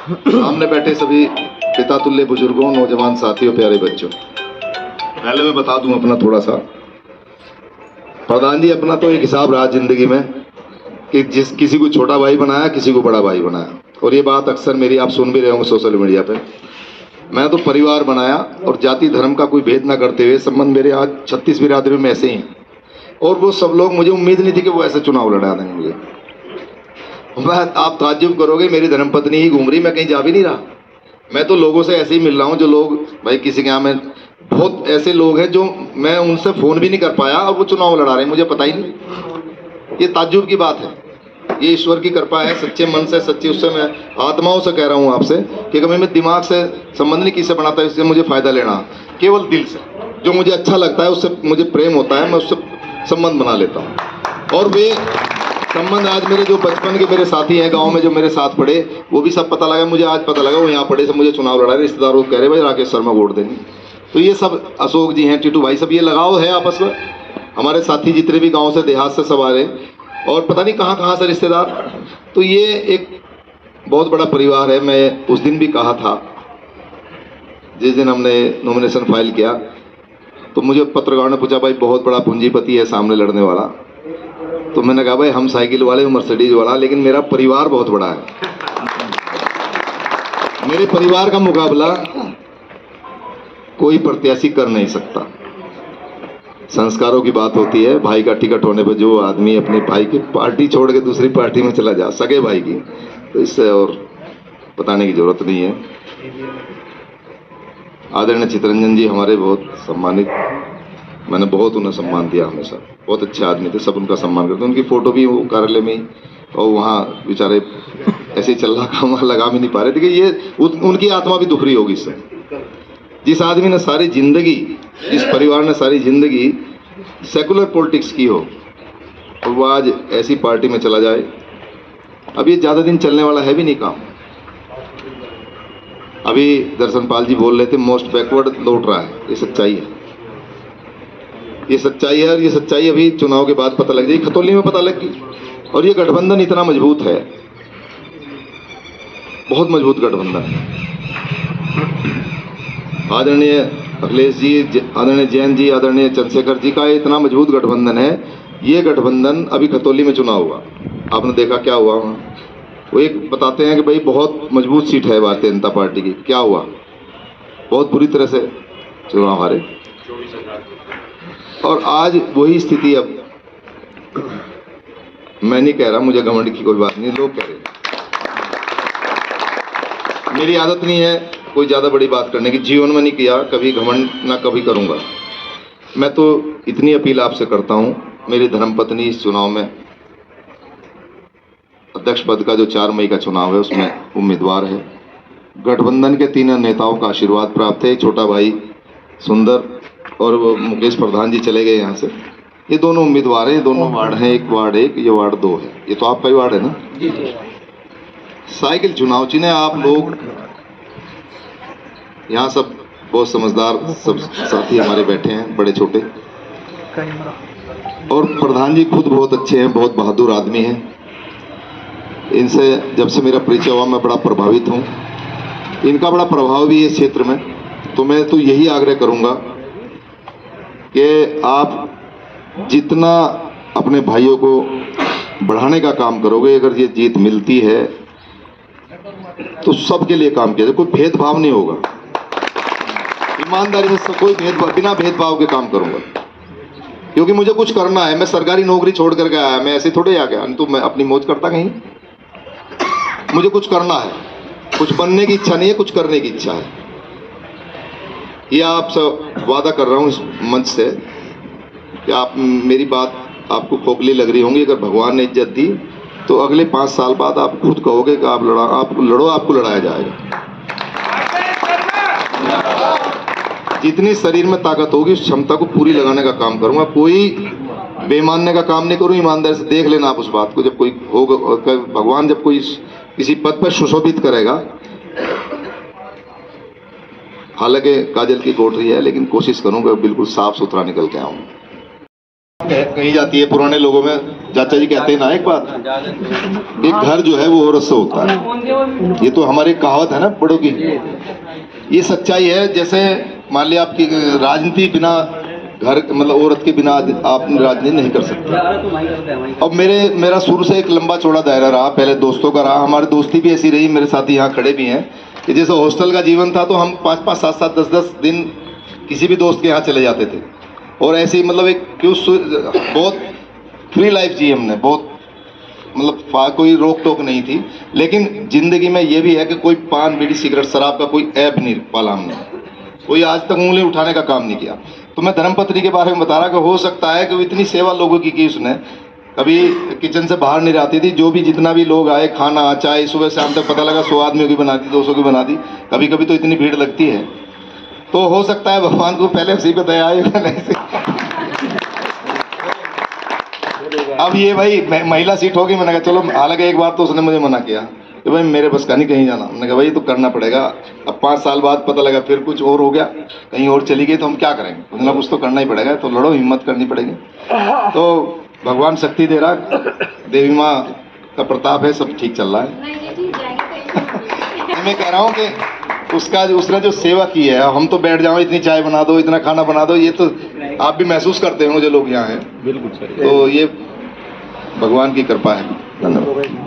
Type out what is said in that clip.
सामने बैठे सभी पिता तुल्य बुजुर्गों, नौजवान साथियों, प्यारे बच्चों, पहले मैं बता दूं अपना थोड़ा सा। प्रधान जी, अपना तो एक हिसाब रहा जिंदगी में कि किसी को छोटा भाई बनाया, किसी को बड़ा भाई बनाया, और ये बात अक्सर मेरी आप सुन भी रहे होंगे सोशल मीडिया पे। मैं तो परिवार बनाया और जाति धर्म का कोई भेद ना करते हुए संबंध मेरे आज 36 बिरादरी में ऐसे ही हैं। और वो सब लोग, मुझे उम्मीद नहीं थी कि वो ऐसे चुनाव लड़ा देंगे मुझे। आप ताज्जुब करोगे, मेरी धर्मपत्नी ही घूम रही, मैं कहीं जा भी नहीं रहा। मैं तो लोगों से ऐसे ही मिल रहा हूँ जो लोग, भाई किसी के यहाँ में बहुत ऐसे लोग हैं जो मैं उनसे फोन भी नहीं कर पाया और वो चुनाव लड़ा रहे हैं, मुझे पता ही नहीं। ये ताज्जुब की बात है, ये ईश्वर की कृपा है। सच्चे मन से, सच्ची उससे मैं आत्माओं से कह रहा हूँ आपसे कि कभी मैं दिमाग से संबंध नहीं किससे बनाता, इससे मुझे फायदा लेना, केवल दिल से जो मुझे अच्छा लगता है, उससे मुझे प्रेम होता है, मैं उससे संबंध बना लेता हूँ। और वे संबंध आज मेरे जो बचपन के मेरे साथी हैं गांव में जो मेरे साथ पढ़े, वो भी सब पता लगा मुझे, आज पता लगा वो यहाँ पढ़े से मुझे चुनाव लड़ा रहे, रिश्तेदारों को कह रहे भाई राकेश शर्मा वोट देंगे। तो ये सब अशोक जी हैं, टीटू भाई, सब ये लगाव है आपस में। हमारे साथी जितने भी गाँव से देहात से सब आ रहे, और पता नहीं कहाँ कहाँ से रिश्तेदार। तो ये एक बहुत बड़ा परिवार है। मैं उस दिन भी कहा था, जिस दिन हमने नॉमिनेशन फाइल किया, तो मुझे पत्रकारों ने पूछा भाई बहुत बड़ा पूंजीपति है सामने लड़ने वाला, तो मैंने कहा भाई हम साइकिल वाले, मर्सिडीज वाला, लेकिन मेरा परिवार बहुत बड़ा है। मेरे परिवार का मुकाबला कोई प्रत्याशी कर नहीं सकता। संस्कारों की बात होती है, भाई का टिकट होने पर जो आदमी अपने भाई की पार्टी छोड़ के दूसरी पार्टी में चला जा, सगे भाई की, तो इससे और बताने की जरूरत नहीं है। आदरणीय चितरंजन जी हमारे बहुत सम्मानित, मैंने बहुत उन्हें सम्मान दिया हमेशा, बहुत अच्छे आदमी थे, सब उनका सम्मान करते। उनकी फोटो भी वो कार्यालय में ही, और वहाँ बेचारे ऐसे ही चल रहा काम लगा भी नहीं पा रहे थे कि ये उनकी आत्मा भी दुख रही होगी इससे। जिस आदमी ने सारी जिंदगी, जिस परिवार ने सारी जिंदगी सेकुलर पॉलिटिक्स की हो, और वो आज ऐसी पार्टी में चला जाए, अब ये ज़्यादा दिन चलने वाला है भी नहीं काम। अभी दर्शनपाल जी बोल रहे थे मोस्ट बैकवर्ड लौट रहा है, ये सच्चाई है, ये सच्चाई है। और ये सच्चाई अभी चुनाव के बाद पता लग जाएगी, खतौली में पता लग गई। और ये गठबंधन इतना मजबूत है, बहुत मजबूत गठबंधन है। आदरणीय अखिलेश जी, आदरणीय जैन जी, आदरणीय चंद्रशेखर जी का इतना मजबूत गठबंधन है। ये गठबंधन अभी खतौली में चुनाव हुआ, आपने देखा क्या हुआ वहाँ। वो एक बताते हैं कि भाई बहुत मजबूत सीट है भारतीय जनता पार्टी की, क्या हुआ, बहुत बुरी तरह से चुनाव हारे। और आज वही स्थिति, अब मैं नहीं कह रहा, मुझे घमंड की कोई बात नहीं, लोग कह रहे हैं। मेरी आदत नहीं है कोई ज़्यादा बड़ी बात करने की, जीवन में नहीं किया कभी घमंड, ना कभी करूँगा। मैं तो इतनी अपील आपसे करता हूँ, मेरी धर्मपत्नी इस चुनाव में अध्यक्ष पद का जो 4 मई का चुनाव है उसमें उम्मीदवार है। गठबंधन के 3 नेताओं का आशीर्वाद प्राप्त है। छोटा भाई सुंदर और वो मुकेश प्रधान जी चले गए यहाँ से, ये दोनों उम्मीदवार हैं। दोनों वार्ड हैं, एक वार्ड 1, ये वार्ड 2 है। ये तो आपका ही वार्ड है ना? साइकिल चुनाव चिन्ह, आप लोग यहाँ सब बहुत समझदार सब साथी हमारे बैठे हैं, बड़े छोटे, और प्रधान जी खुद बहुत अच्छे हैं, बहुत बहादुर आदमी हैं। इनसे जब से मेरा परिचय हुआ मैं बड़ा प्रभावित हूँ, इनका बड़ा प्रभाव भी है इस क्षेत्र में। तो मैं तो यही आग्रह करूँगा कि आप जितना अपने भाइयों को बढ़ाने का काम करोगे, अगर ये जीत मिलती है तो सबके लिए काम किया जाए, कोई भेदभाव नहीं होगा, ईमानदारी से कोई भेदभाव, बिना भेदभाव के काम करूँगा, क्योंकि मुझे कुछ करना है। मैं सरकारी नौकरी छोड़ करके आया, मैं ऐसे थोड़े आ गया तो मैं अपनी मौज करता कहीं। मुझे कुछ करना है, कुछ बनने की इच्छा नहीं है, कुछ करने की इच्छा है। ये आपसे वादा कर रहा हूँ इस मंच से कि आप, मेरी बात आपको खोखली लग रही होंगी, अगर भगवान ने इज्जत दी तो अगले 5 साल बाद आप खुद कहोगे कि आप लड़ो, आपको लड़ाया जाएगा। जितनी शरीर में ताकत होगी उस क्षमता को पूरी लगाने का काम करूंगा। कोई बेईमानने का काम नहीं करूँ, ईमानदारी से देख लेना आप उस बात को। जब कोई होगा, भगवान जब कोई किसी पद पर सुशोभित करेगा, हालांकि काजल की कोठरी है, लेकिन कोशिश करूंगा बिल्कुल साफ सुथरा निकल के आऊं। कही जाती है पुराने लोगों में, चाचा जी कहते हैं ना एक बात, एक घर जो है वो औरत से होता है। ये तो हमारी कहावत है ना बड़ों की, ये सच्चाई है। जैसे मान लिया आपकी राजनीति बिना घर मतलब औरत के बिना आप राजनीति नहीं कर सकते। अब मेरा शुरू से एक लंबा चौड़ा दायरा रहा, पहले दोस्तों का रहा, हमारी दोस्ती भी ऐसी रही, मेरे साथी यहाँ खड़े भी हैं कि जैसे हॉस्टल का जीवन था तो हम 5-5, 7-7, 10-10 दिन किसी भी दोस्त के यहाँ चले जाते थे, और ऐसे ही मतलब एक बहुत फ्री लाइफ जी हमने, बहुत मतलब कोई रोक टोक नहीं थी। लेकिन जिंदगी में ये भी है कि कोई पान बीड़ी सिगरेट शराब का कोई ऐप नहीं पाला हमने, कोई आज तक उंगली उठाने का काम नहीं किया। तो मैं धर्मपत्नी के बारे में बता रहा कि हो सकता है कि वो इतनी सेवा लोगों की उसने, कभी किचन से बाहर नहीं रहती थी, जो भी जितना भी लोग आए खाना चाय सुबह शाम तक पता लगा 100 आदमियों की बना दी, 200 की बना दी, कभी कभी तो इतनी भीड़ लगती है। तो हो सकता है भगवान को पहले उसी पे दया आई। अब ये भाई महिला सीट होगी, मैंने कहा चलो, हालांकि एक बार तो उसने मुझे मना किया कि भाई मेरे बस का नहीं कहीं जाना। मैंने कहा भाई तो करना पड़ेगा, अब 5 साल बाद पता लगा फिर कुछ और हो गया, कहीं और चली गई तो हम क्या करेंगे, मतलब कुछ तो करना ही पड़ेगा, तो लड़ो, हिम्मत करनी पड़ेगी। तो भगवान शक्ति दे रहा, देवी माँ का प्रताप है, सब ठीक चल रहा है। मैं कह रहा हूँ कि उसने जो सेवा की है, हम तो बैठ जाओ इतनी चाय बना दो इतना खाना बना दो, ये तो आप भी महसूस करते हो जो लोग यहाँ हैं। बिल्कुल सर। तो ये भगवान की कृपा है। धन्यवाद।